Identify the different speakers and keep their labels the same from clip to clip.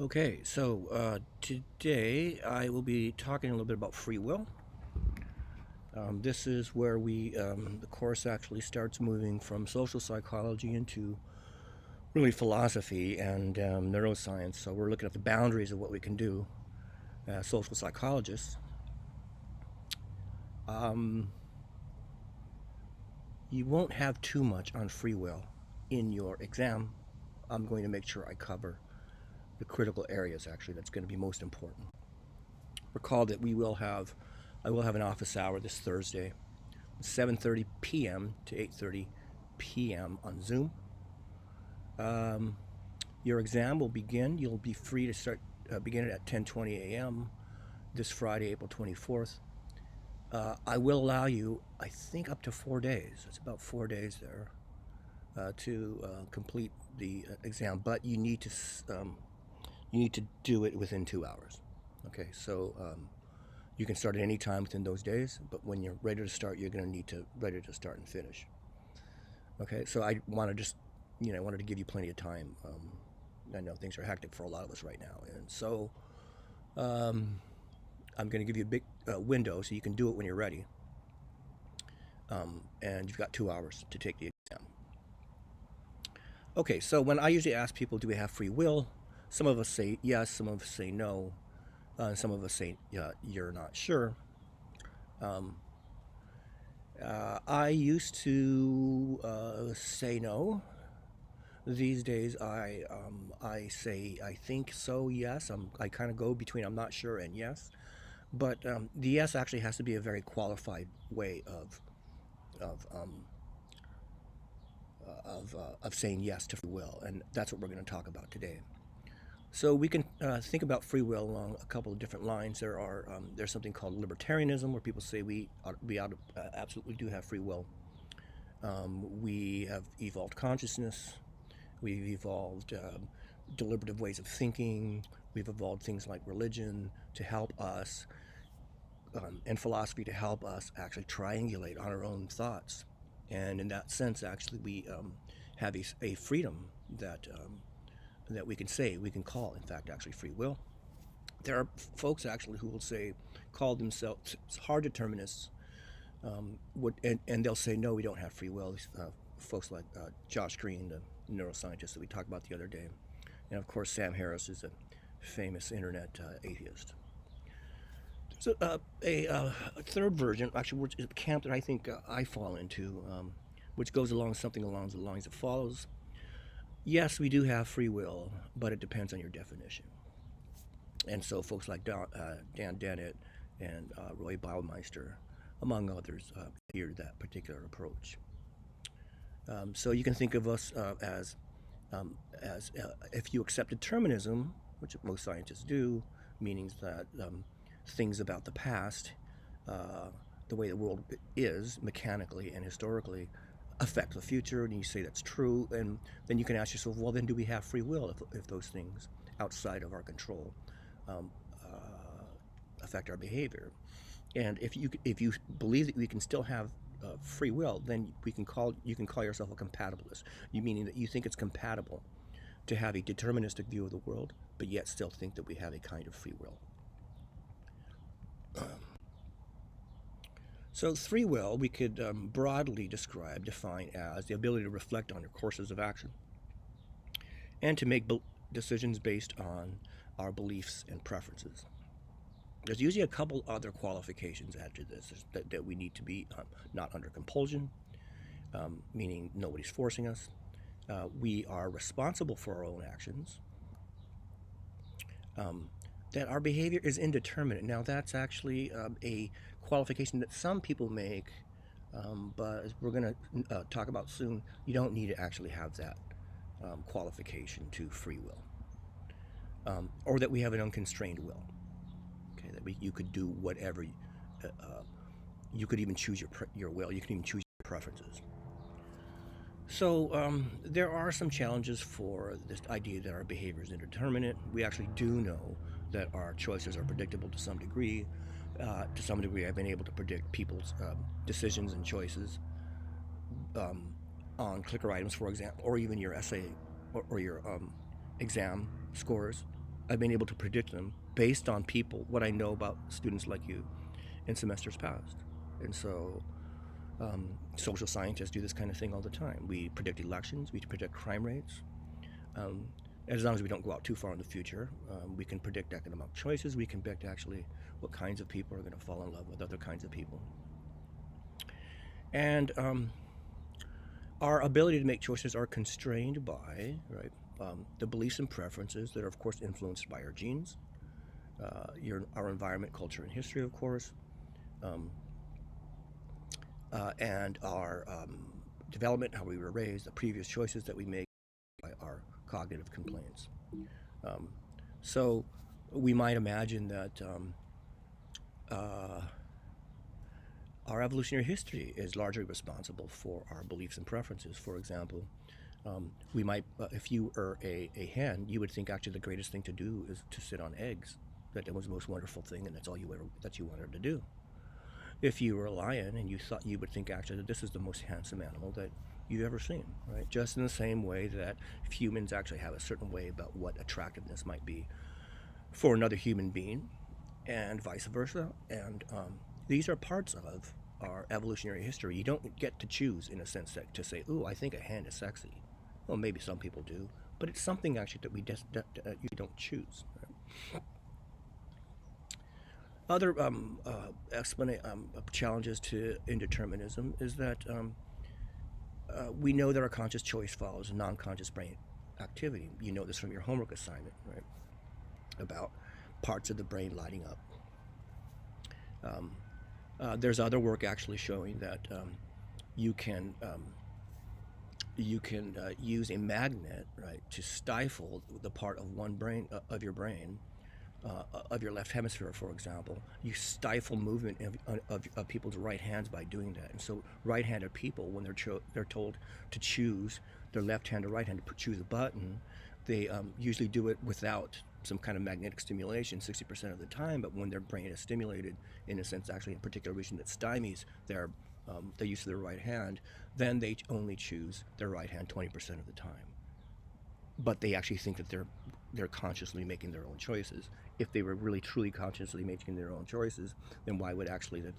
Speaker 1: Okay, so today I will be talking a little bit about free will. This is where the course actually starts moving from social psychology into really philosophy and neuroscience. So we're looking at the boundaries of what we can do as social psychologists. Um, you won't have too much on free will in your exam. I'm going to make sure I cover the critical areas actually that's going to be most important. Recall that I will have an office hour this Thursday, 7:30 p.m. to 8:30 p.m. on Zoom. Um, your exam will begin. You'll be free to begin it at 10:20 a.m. this Friday, April 24th. I will allow you, I think, up to 4 days. It's about 4 days there to complete the exam, but you need to do it within 2 hours. Okay, so you can start at any time within those days, but when you're ready to start, you're going to need to ready to start and finish. Okay, so I want to just, I wanted to give you plenty of time. I know things are hectic for a lot of us right now, and so um, I'm going to give you a big window so you can do it when you're ready. And you've got 2 hours to take the exam. Okay, so when I usually ask people, do we have free will? Some of us say yes, some of us say no, some of us say you're not sure. Um, I used to say no. These days, I say I think so. Yes, I kind of go between I'm not sure and yes, but the yes actually has to be a very qualified way of of saying yes to free will, and that's what we're going to talk about today. So we can think about free will along a couple of different lines. There's something called libertarianism, where people say absolutely do have free will. We have evolved consciousness. We've evolved deliberative ways of thinking. We've evolved things like religion to help us, and philosophy to help us actually triangulate on our own thoughts. And in that sense, actually, we have a freedom that we can call, in fact, actually free will. There are folks actually who will call themselves hard determinists, and they'll say, no, we don't have free will. Folks like Josh Green, the neuroscientist that we talked about the other day, and of course Sam Harris is a famous internet atheist. There's a third version, actually, which is a camp that I think I fall into, which goes along something along the lines that follows. Yes, we do have free will, but it depends on your definition. And so folks like Dan Dennett and Roy Baumeister, among others, adhere to that particular approach. So you can think of us as if you accept determinism, which most scientists do, meaning that things about the past, the way the world is mechanically and historically, affect the future, and you say that's true, and then you can ask yourself, well, then do we have free will if those things outside of our control um, affect our behavior? And if you believe that we can still have free will, then you can call yourself a compatibilist. You meaning that you think it's compatible to have a deterministic view of the world, but yet still think that we have a kind of free will. So free will we could broadly define as the ability to reflect on your courses of action and to make decisions based on our beliefs and preferences. There's usually a couple other qualifications added to this that we need to be not under compulsion, meaning nobody's forcing us. We are responsible for our own actions. That our behavior is indeterminate. Now, that's actually a qualification that some people make, but as we're going to talk about soon, you don't need to actually have that qualification to free will, or that we have an unconstrained will. Okay, that you could do whatever. You could even choose your will. You can even choose your preferences. So there are some challenges for this idea that our behavior is indeterminate. We actually do know that our choices are predictable to some degree. To some degree, I've been able to predict people's decisions and choices on clicker items, for example, or even your essay or your exam scores. I've been able to predict them based on people, what I know about students like you in semesters past. And so social scientists do this kind of thing all the time. We predict elections, we predict crime rates. Um, as long as we don't go out too far in the future, we can predict economic choices. We can predict actually what kinds of people are going to fall in love with other kinds of people. And our ability to make choices are constrained by, right, the beliefs and preferences that are, of course, influenced by our genes, our environment, culture, and history, of course, um, and our development, how we were raised, the previous choices that we make, by our cognitive complaints. Um, so we might imagine that uh, our evolutionary history is largely responsible for our beliefs and preferences. For example, we might, if you were a hen, you would think actually the greatest thing to do is to sit on eggs. That was the most wonderful thing, and that's all that you wanted to do. If you were a lion, and you would think actually that this is the most handsome animal that you've ever seen, right? Just in the same way that humans actually have a certain way about what attractiveness might be for another human being, and vice versa. And these are parts of our evolutionary history. You don't get to choose, in a sense, that to say, "Ooh, I think a hen is sexy." Well, maybe some people do, but it's something actually that you don't choose. Right? Other challenges to indeterminism is that we know that our conscious choice follows non-conscious brain activity. You know this from your homework assignment, right? About parts of the brain lighting up. There's other work actually showing that you can use a magnet, right, to stifle the part of one brain of your brain, of your left hemisphere, for example. You stifle movement of people's right hands by doing that. And so right-handed people, when they're told to choose their left hand or right hand to choose a button, they usually do it without some kind of magnetic stimulation 60% of the time. But when their brain is stimulated, in a sense, actually in a particular region that stymies the use of their right hand, then they only choose their right hand 20% of the time. But they actually think that they're consciously making their own choices. If they were really truly consciously making their own choices, then why would actually that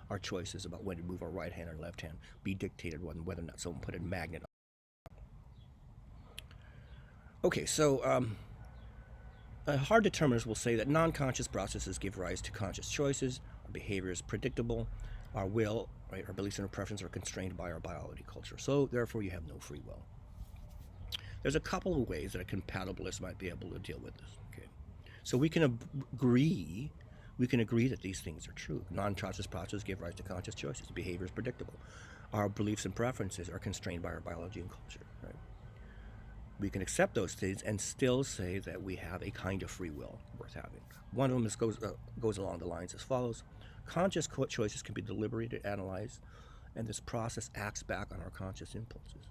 Speaker 1: our choices about when to move our right hand or left hand be dictated whether or not someone put a magnet on? Okay, so hard determiners will say that non-conscious processes give rise to conscious choices. Our behavior is predictable. Our will, right, our beliefs and our preferences are constrained by our biology culture. So therefore, you have no free will. There's a couple of ways that a compatibilist might be able to deal with this. Okay, so we can agree that these things are true. Non-conscious processes give rise to conscious choices. Behavior is predictable. Our beliefs and preferences are constrained by our biology and culture. Right? We can accept those things and still say that we have a kind of free will worth having. One of them goes along the lines as follows: conscious choices can be deliberated, analyzed, and this process acts back on our conscious impulses.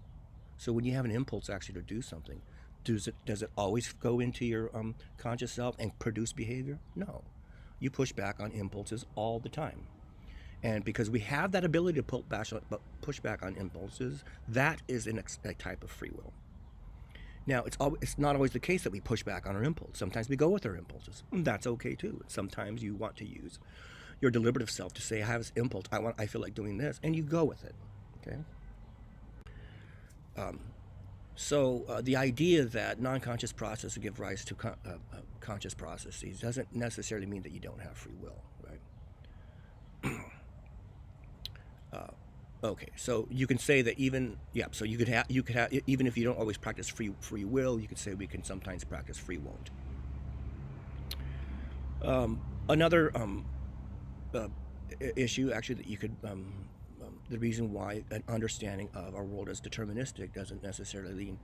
Speaker 1: So when you have an impulse actually to do something, does it always go into your conscious self and produce behavior? No. You push back on impulses all the time. And because we have that ability to push back on impulses, that is a type of free will. Now, it's not always the case that we push back on our impulse. Sometimes we go with our impulses. That's okay too. Sometimes you want to use your deliberative self to say, I have this impulse, I feel like doing this, and you go with it. Okay? So the idea that non-conscious processes give rise to conscious processes doesn't necessarily mean that you don't have free will, right? Okay, so you can say that so you could have even if you don't always practice free will, you could say we can sometimes practice free won't. Another issue actually that you could the reason why an understanding of our world as deterministic doesn't necessarily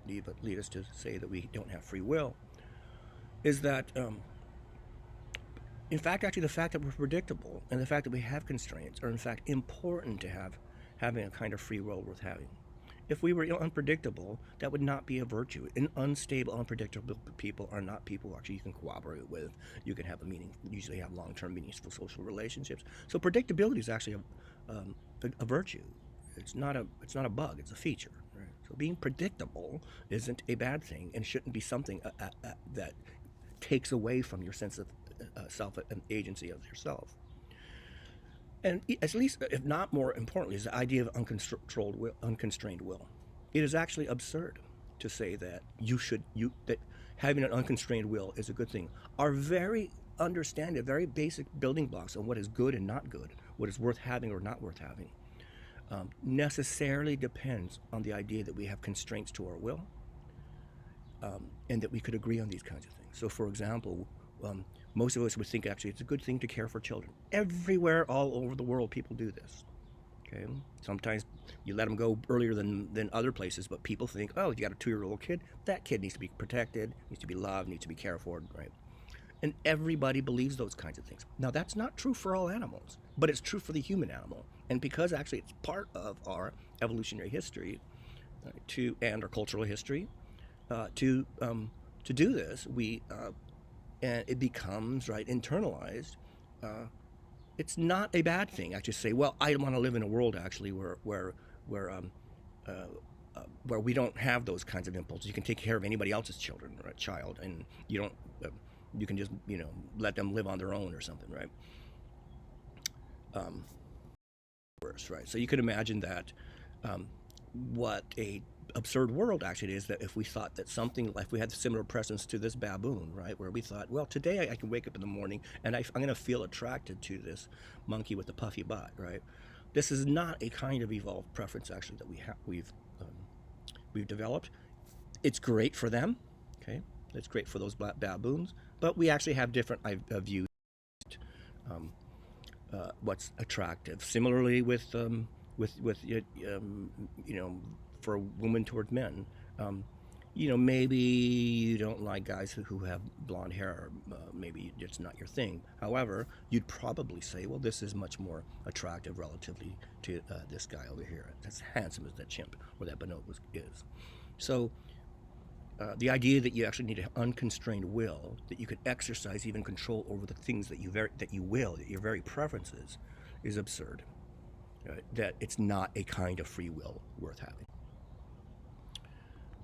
Speaker 1: lead us to say that we don't have free will is that in fact actually the fact that we're predictable and the fact that we have constraints are in fact important to having a kind of free will worth having. If we were unpredictable, that would not be a virtue. Unstable, unpredictable people are not people who actually you can cooperate with. You can usually have long-term meaningful social relationships. So predictability is actually a virtue. It's not a bug. It's a feature. Right? So being predictable isn't a bad thing and shouldn't be something that takes away from your sense of self and agency of yourself. And at least, if not more importantly, is the idea of unconstrained will. It is actually absurd to say that that having an unconstrained will is a good thing. Our very understanding, very basic building blocks on what is good and not good, what is worth having or not worth having, necessarily depends on the idea that we have constraints to our will, and that we could agree on these kinds of things. So, for example, most of us would think actually it's a good thing to care for children. Everywhere, all over the world, people do this. Okay. Sometimes you let them go earlier than other places, but people think, oh, you got a 2-year-old kid, that kid needs to be protected, needs to be loved, needs to be cared for, right? And everybody believes those kinds of things. Now, that's not true for all animals, but it's true for the human animal. And because actually it's part of our evolutionary history, and our cultural history, to do this, and it becomes internalized. It's not a bad thing. I just say, well, I want to live in a world actually where we don't have those kinds of impulses. You can take care of anybody else's children or a child, and you don't. You can just let them live on their own or something, right? Right. So you could imagine that what a absurd world actually is, that if we thought that something like, if we had similar presence to this baboon, right, where we thought, well, today I can wake up in the morning and I'm going to feel attracted to this monkey with the puffy butt, right? This is not a kind of evolved preference actually that we've developed. It's great for them, okay? It's great for those baboons, but we actually have different views. What's attractive. Similarly with for women toward men, maybe you don't like guys who have blonde hair. Maybe it's not your thing. However, you'd probably say, well, this is much more attractive relatively to this guy over here. That's handsome as that chimp or that bonobo is. So the idea that you actually need an unconstrained will, that you can exercise even control over the things that your very preferences, is absurd. That it's not a kind of free will worth having.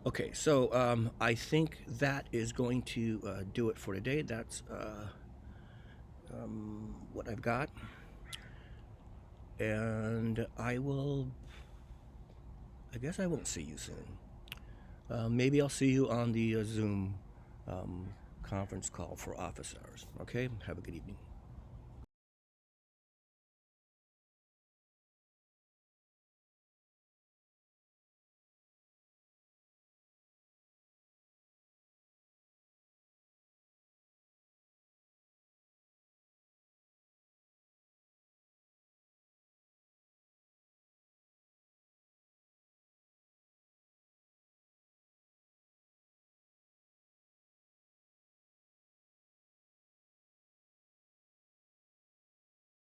Speaker 1: Okay, so I think that is going to do it for today. That's what I've got. And I guess I won't see you soon. Maybe I'll see you on the Zoom conference call for office hours. Okay, have a good evening.